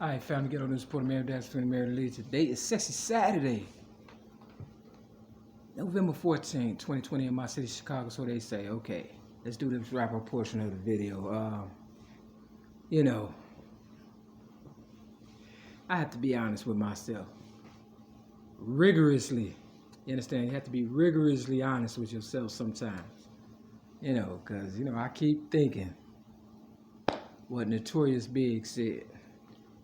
Alright, family, get on this report of Mary Dash between Mary Lee. Today is Sexy Saturday, November 14th, 2020 in my city, Chicago. So they say, okay, let's do this wrap-up portion of the video. I have to be honest with myself. Rigorously. You understand? You have to be rigorously honest with yourself sometimes. Because, I keep thinking what Notorious Big said.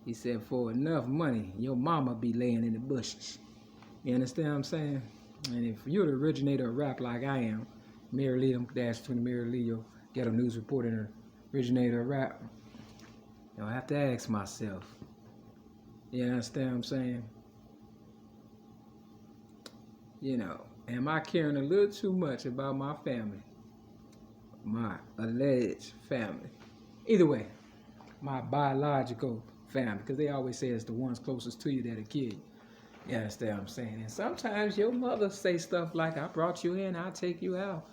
He said, for enough money, your mama be laying in the bushes. You understand what I'm saying? And if you're the originator of rap like I am, Mary Lee, dash between Mary Lee, your ghetto news reporter and originator of rap, I have to ask myself, you understand what I'm saying? Am I caring a little too much about my family? My alleged family. Either way, my biological family, because they always say it's the ones closest to you that'll kill you. You understand what I'm saying? And sometimes your mother say stuff like, I brought you in, I'll take you out.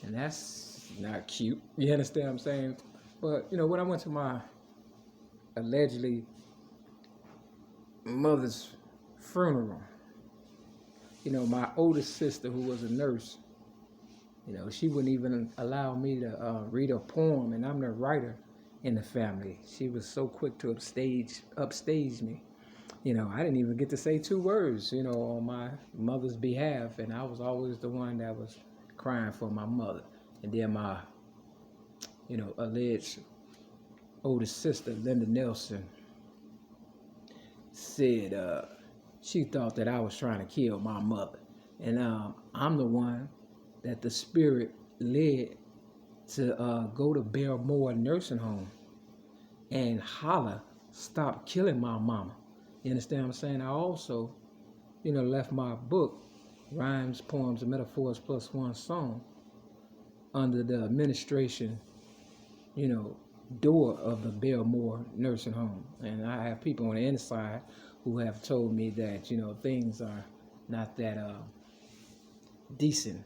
And that's not cute. You understand what I'm saying? But, when I went to my allegedly mother's funeral, my oldest sister, who was a nurse, she wouldn't even allow me to read a poem, and I'm the writer in the family. She was so quick to upstage me. I didn't even get to say two words, on my mother's behalf, and I was always the one that was crying for my mother. And then my, alleged oldest sister, Linda Nelson, said she thought that I was trying to kill my mother. And I'm the one that the spirit led to go to Belmore Nursing Home and holler, stop killing my mama. You understand what I'm saying? I also, left my book, Rhymes, Poems, and Metaphors Plus One Song, under the administration, door of the Belmore Nursing Home. And I have people on the inside who have told me that, things are not that decent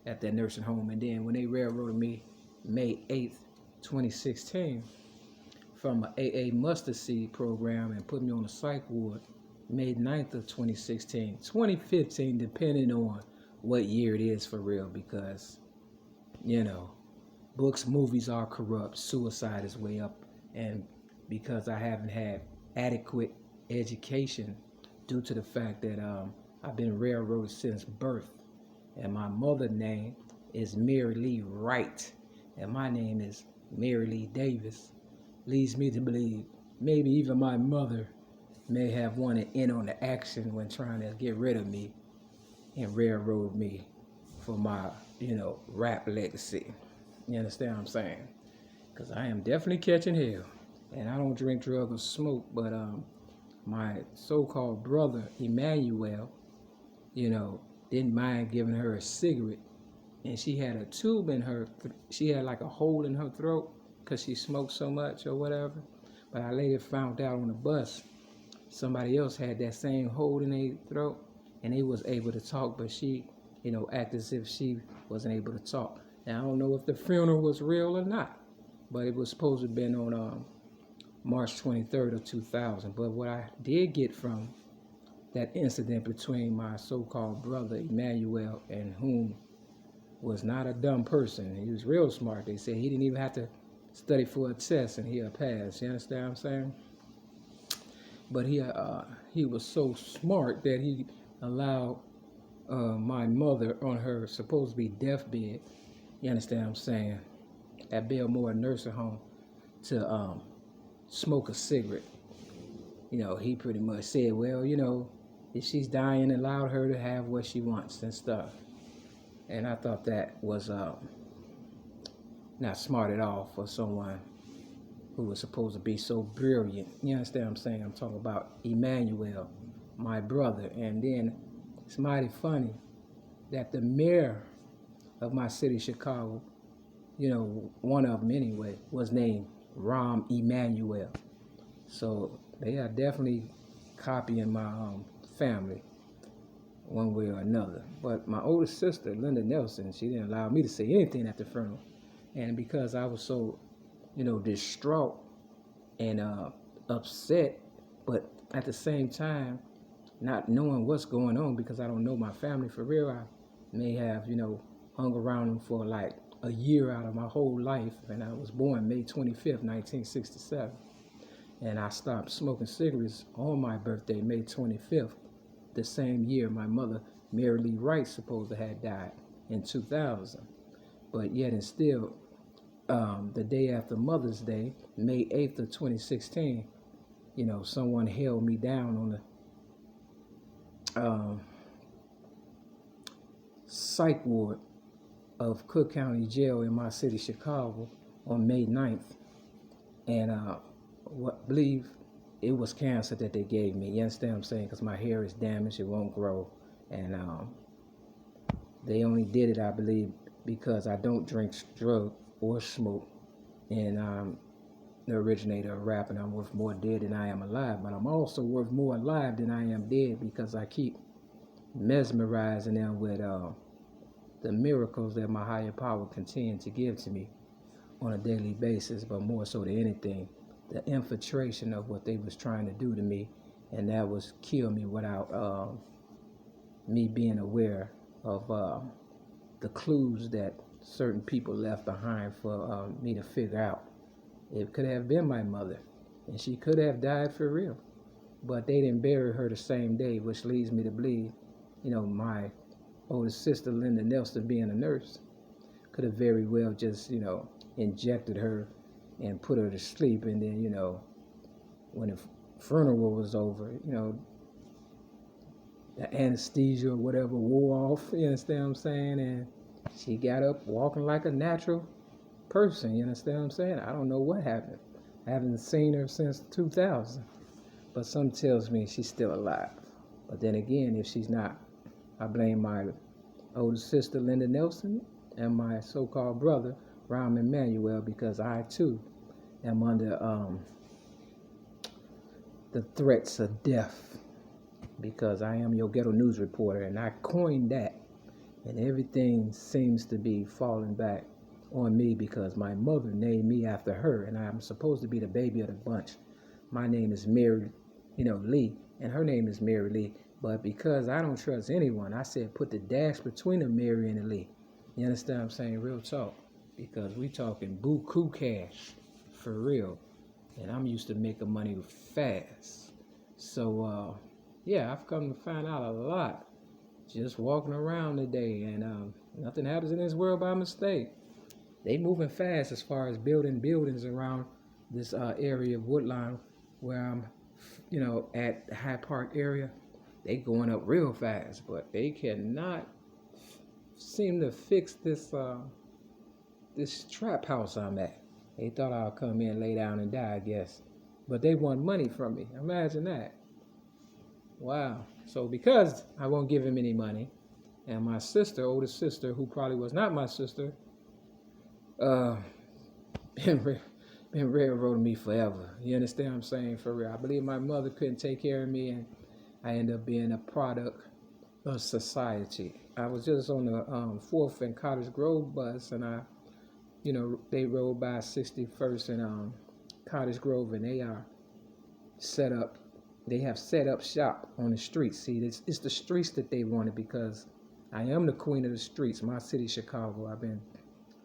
at that nursing home. And then when they railroaded me May 8th, 2016, from an AA mustard seed program and put me on a psych ward May 9th of 2016, 2015, depending on what year it is for real, because, books, movies are corrupt, suicide is way up, and because I haven't had adequate education due to the fact that I've been railroaded since birth, and my mother's name is Mary Lee Wright, and my name is Mary Lee Davis, leads me to believe maybe even my mother may have wanted in on the action when trying to get rid of me and railroad me for my, rap legacy. You understand what I'm saying? Because I am definitely catching hell. And I don't drink, drug, or smoke, but my so-called brother, Emmanuel, didn't mind giving her a cigarette. And she had a tube in her, she had like a hole in her throat because she smoked so much or whatever. But I later found out on the bus, somebody else had that same hole in their throat and they was able to talk, but she, acted as if she wasn't able to talk. Now, I don't know if the funeral was real or not, but it was supposed to have been on March 23rd of 2000. But what I did get from that incident between my so-called brother, Emmanuel, and whom was not a dumb person. He was real smart. They said he didn't even have to study for a test and he'll pass. You understand what I'm saying? But he was so smart that he allowed my mother on her supposed to be deathbed, you understand what I'm saying, at Belmore Nursing Home to smoke a cigarette. He pretty much said, well, if she's dying, allow her to have what she wants and stuff. And I thought that was not smart at all for someone who was supposed to be so brilliant. You understand what I'm saying? I'm talking about Emmanuel, my brother. And then it's mighty funny that the mayor of my city, Chicago, one of them anyway, was named Rahm Emanuel. So they are definitely copying my family one way or another. But my oldest sister, Linda Nelson, she didn't allow me to say anything at the funeral. And because I was so, distraught and upset But at the same time, not knowing what's going on because I don't know my family for real, I may have, hung around them for like a year out of my whole life. And I was born May 25th, 1967. And I stopped smoking cigarettes on my birthday, May 25th, the same year my mother, Mary Lee Wright, supposed to have died in 2000. But yet and still, the day after Mother's Day, May 8th of 2016, someone held me down on the psych ward of Cook County Jail in my city, Chicago, on May 9th. And believe it was cancer that they gave me. You understand what I'm saying? Because my hair is damaged, it won't grow. And they only did it, I believe, because I don't drink, drug, or smoke. And I'm the originator of rap, and I'm worth more dead than I am alive. But I'm also worth more alive than I am dead because I keep mesmerizing them with the miracles that my higher power continue to give to me on a daily basis, but more so than anything, the infiltration of what they was trying to do to me, and that was kill me without me being aware of the clues that certain people left behind for me to figure out. It could have been my mother, and she could have died for real, but they didn't bury her the same day, which leads me to believe, my older sister, Linda Nelson, being a nurse, could have very well just, injected her and put her to sleep, and then, when the funeral was over, the anesthesia or whatever wore off, you understand what I'm saying, and she got up walking like a natural person, you understand what I'm saying? I don't know what happened. I haven't seen her since 2000, but something tells me she's still alive. But then again, if she's not, I blame my older sister, Linda Nelson, and my so-called brother, Rahm Emanuel, because I too am under the threats of death, because I am your ghetto news reporter, and I coined that, and everything seems to be falling back on me because my mother named me after her, and I'm supposed to be the baby of the bunch. My name is Mary, Lee, and her name is Mary Lee, but because I don't trust anyone, I said put the dash between the Mary and the Lee. You understand what I'm saying? Real talk, because we talking buku cash, for real, and I'm used to making money fast. So, yeah, I've come to find out a lot just walking around today, and nothing happens in this world by mistake. They moving fast as far as building buildings around this area of Woodline where I'm, at the High Park area. They going up real fast, but they cannot seem to fix this this trap house I'm at. They thought I'll come in, lay down, and die, I guess. But they want money from me. Imagine that. Wow. So because I won't give him any money, and my sister, older sister, who probably was not my sister, been railroading me forever. You understand what I'm saying? For real. I believe my mother couldn't take care of me, and I ended up being a product of society. I was just on the 4th and Cottage Grove bus, and they rode by 61st and Cottage Grove, and they are set up. They have set up shop on the streets. See, it's the streets that they wanted, because I am the queen of the streets. My city, Chicago. I've been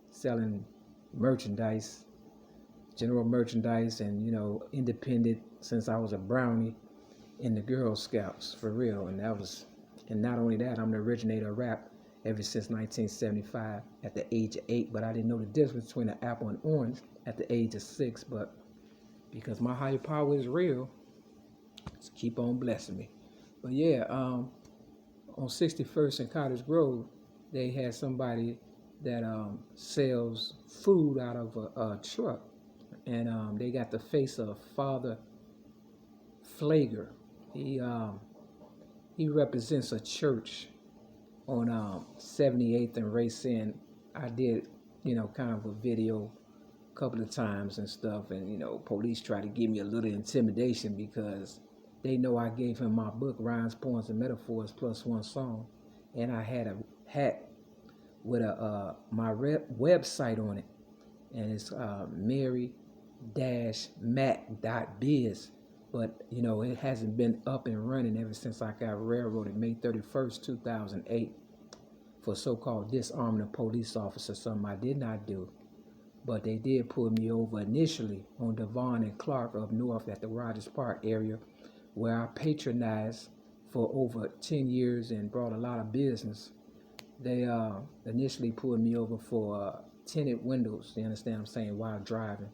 selling merchandise, general merchandise, and independent since I was a brownie in the Girl Scouts, for real. And not only that, I'm the originator of rap ever since 1975 at the age of 8, but I didn't know the difference between an apple and orange at the age of 6. But because my higher power is real, just keep on blessing me. But yeah, on 61st and Cottage Grove, they had somebody that sells food out of a truck, and they got the face of Father Flager. He represents a church on 78th and Racine. I did, kind of a video a couple of times and stuff, and police try to give me a little intimidation because they know I gave him my book, Rhymes, Poems, and Metaphors plus one song, and I had a hat with my website on it, and it's mary-mac.biz. but you know, it hasn't been up and running ever since I got railroaded May 31st, 2008, for so-called disarming a police officer, something I did not do. But they did pull me over initially on Devon and Clark up north at the Rogers Park area, where I patronized for over 10 years and brought a lot of business. They initially pulled me over for tinted windows, you understand what I'm saying, while driving.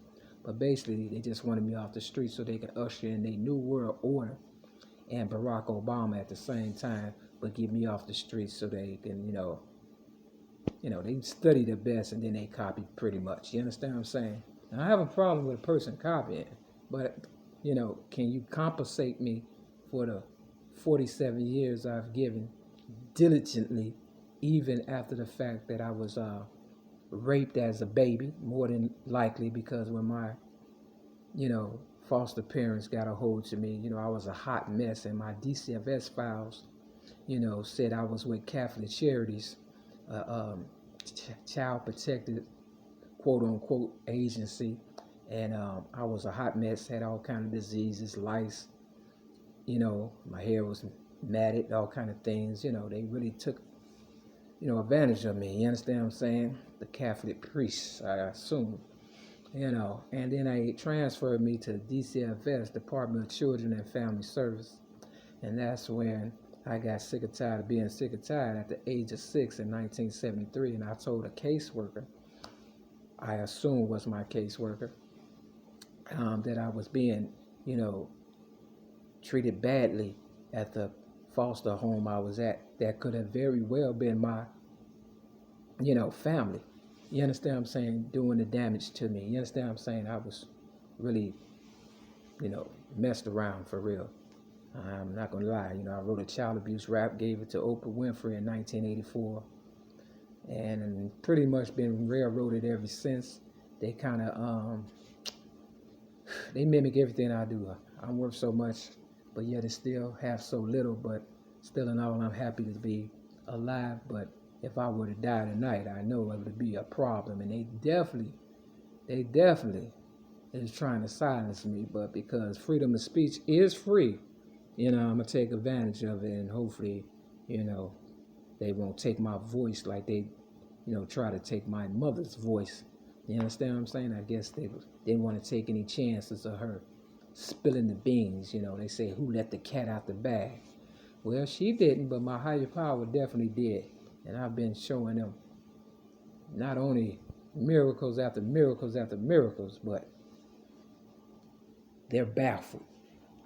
But basically, they just wanted me off the street so they could usher in their New World Order and Barack Obama at the same time, but get me off the street so they can, they study the best and then they copy pretty much. You understand what I'm saying? Now, I have a problem with a person copying, but, can you compensate me for the 47 years I've given diligently, even after the fact that I was raped as a baby, more than likely, because when my, foster parents got a hold to me, I was a hot mess, and my DCFS files, said I was with Catholic Charities, child protected, quote unquote, agency, and I was a hot mess, had all kind of diseases, lice, my hair was matted, all kind of things, they really took advantage of me. You understand what I'm saying? The Catholic priests, I assume. And then they transferred me to DCFS, Department of Children and Family Service. And that's when I got sick and tired of being sick and tired at the age of 6 in 1973. And I told a caseworker, I assume was my caseworker, that I was being, treated badly at the foster home I was at. That could have very well been my, family. You understand what I'm saying? Doing the damage to me. You understand what I'm saying? I was really, messed around for real. I'm not gonna lie. I wrote a child abuse rap, gave it to Oprah Winfrey in 1984, and pretty much been railroaded ever since. They kind of, they mimic everything I do. I'm worth so much, but yet it still have so little. But still in all, I'm happy to be alive. But if I were to die tonight, I know it would be a problem. And they definitely is trying to silence me. But because freedom of speech is free, I'm going to take advantage of it. And hopefully, they won't take my voice like they, try to take my mother's voice. You understand what I'm saying? I guess they didn't want to take any chances of her spilling the beans. They say, who let the cat out the bag? Well, she didn't, but my higher power definitely did. And I've been showing them not only miracles after miracles after miracles, but they're baffled.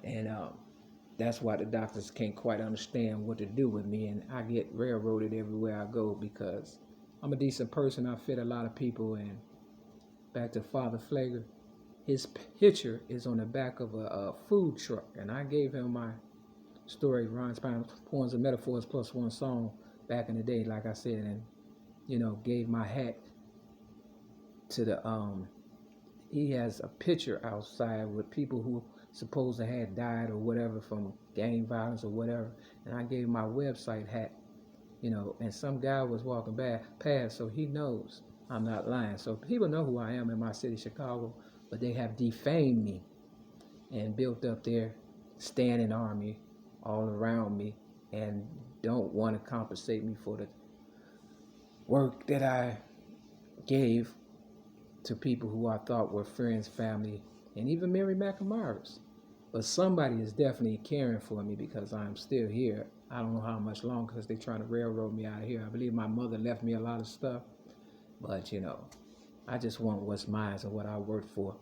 And that's why the doctors can't quite understand what to do with me. And I get railroaded everywhere I go because I'm a decent person. I fit a lot of people. And back to Father Flager, his picture is on the back of a food truck. And I gave him my story, Ron Spine's Poems and Metaphors Plus One song, back in the day, like I said, and gave my hat to the he has a picture outside with people who supposed to had died or whatever from gang violence or whatever, and I gave my website hat, and some guy was walking past, so he knows I'm not lying. So people know who I am in my city, Chicago, but they have defamed me and built up their standing army all around me and don't want to compensate me for the work that I gave to people who I thought were friends, family, and even Mary McNamara's. But somebody is definitely caring for me because I'm still here. I don't know how much longer because they're trying to railroad me out of here. I believe my mother left me a lot of stuff, but I just want what's mine and what I worked for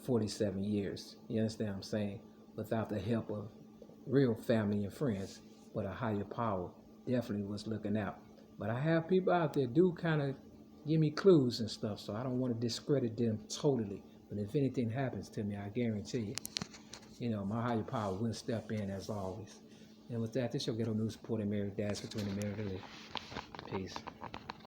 47 years. You understand what I'm saying? Without the help of real family and friends, but a higher power definitely was looking out. But I have people out there do kind of give me clues and stuff, so I don't want to discredit them totally. But if anything happens to me, I guarantee you, my higher power will step in as always. And with that, this your ghetto news reporter, Mary Dash, between the Mary Peace.